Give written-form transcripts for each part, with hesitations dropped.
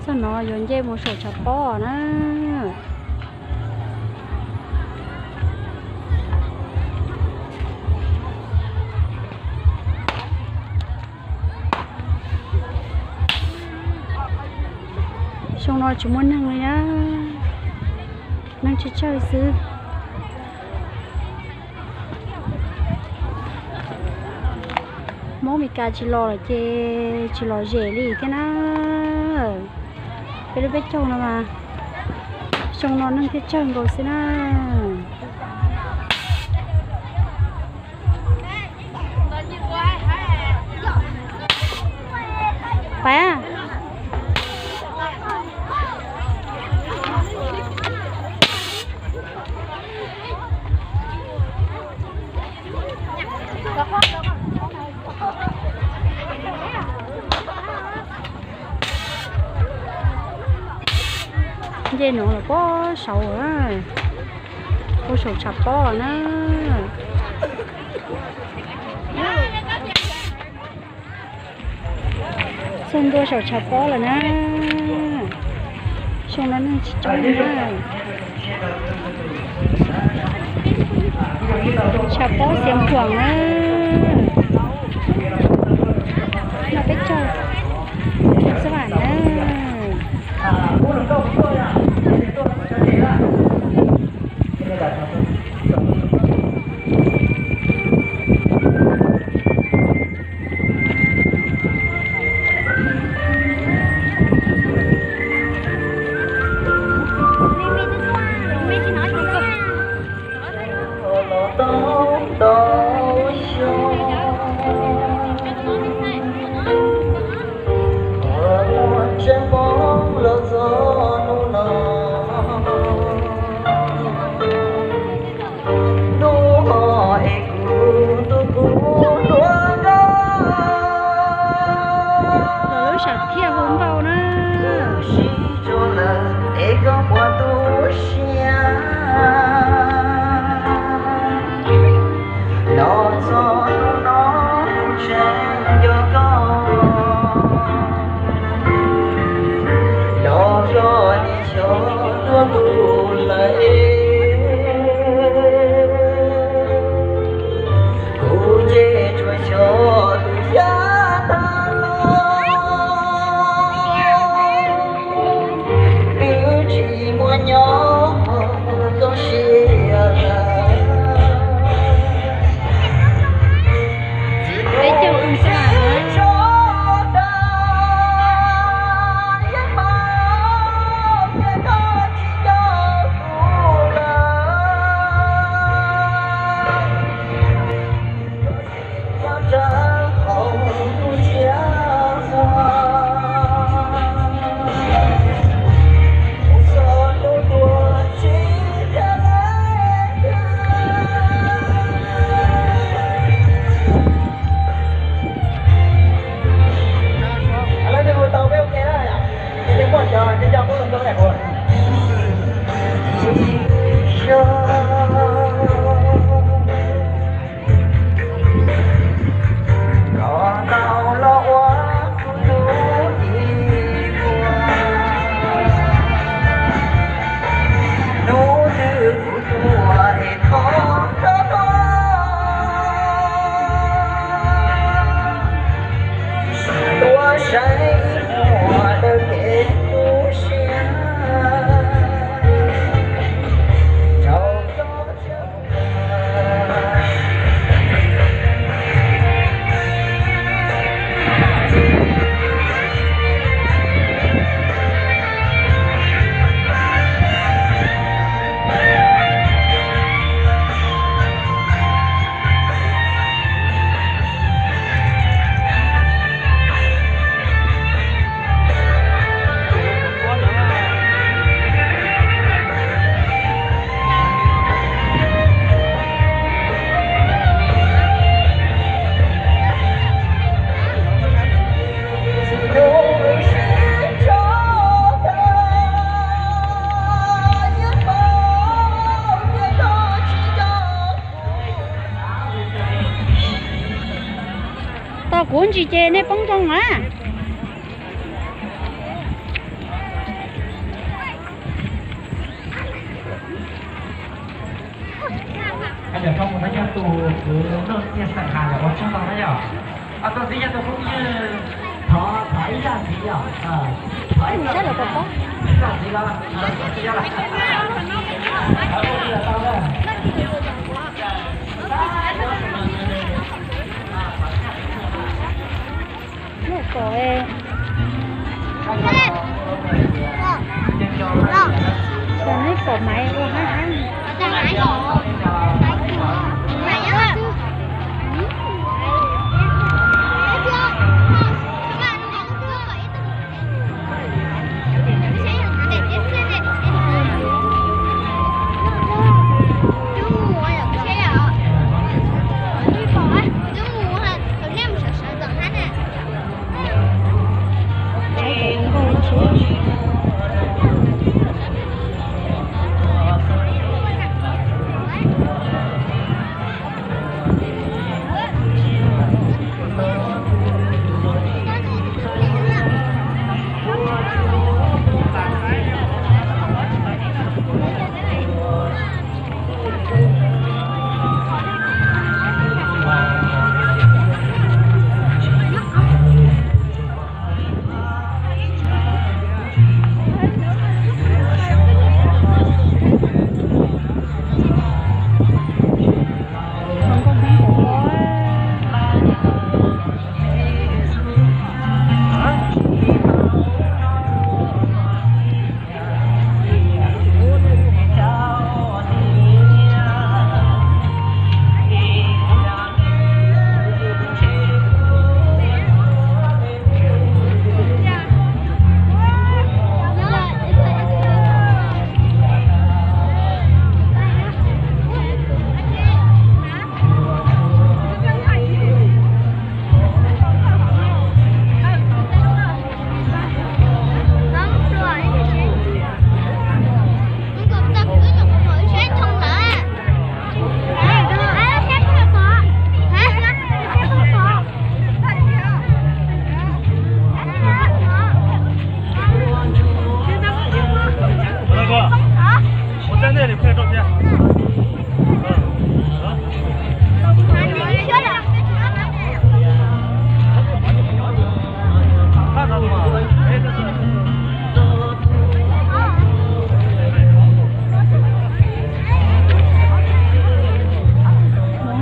sao nó dọn dẹp một số chả bò nữa xong nó chỉ muốn năng này á năng chơi xứ mốt mì cà chỉ lo là chỉ lo dễ đi cái nó cái biết trông nó mà trông nó nâng cái chân rồi xí na phải à dây nó là có sầu á có sầu chặt bò nữa xem đôi sầu chặt bò là nè xong nó chỉ trông ra chặt bò xem khoảng á nó biết chơi các bạn á cuốn chị chê này bông trong á Bây giờ trong một cái nhà tù cứ đơn tiền sản hài là có trong đó đấy à? Tôi thấy nhà tù cũng như thọ thấy là gì à? Thấy rất là tốt. là gì đó là gì đó là bây giờ tao đây. Nó có em. Còn hết có máy có hai ăn.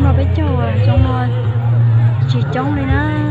Nó bé cho trong nó chỉ trong này nè.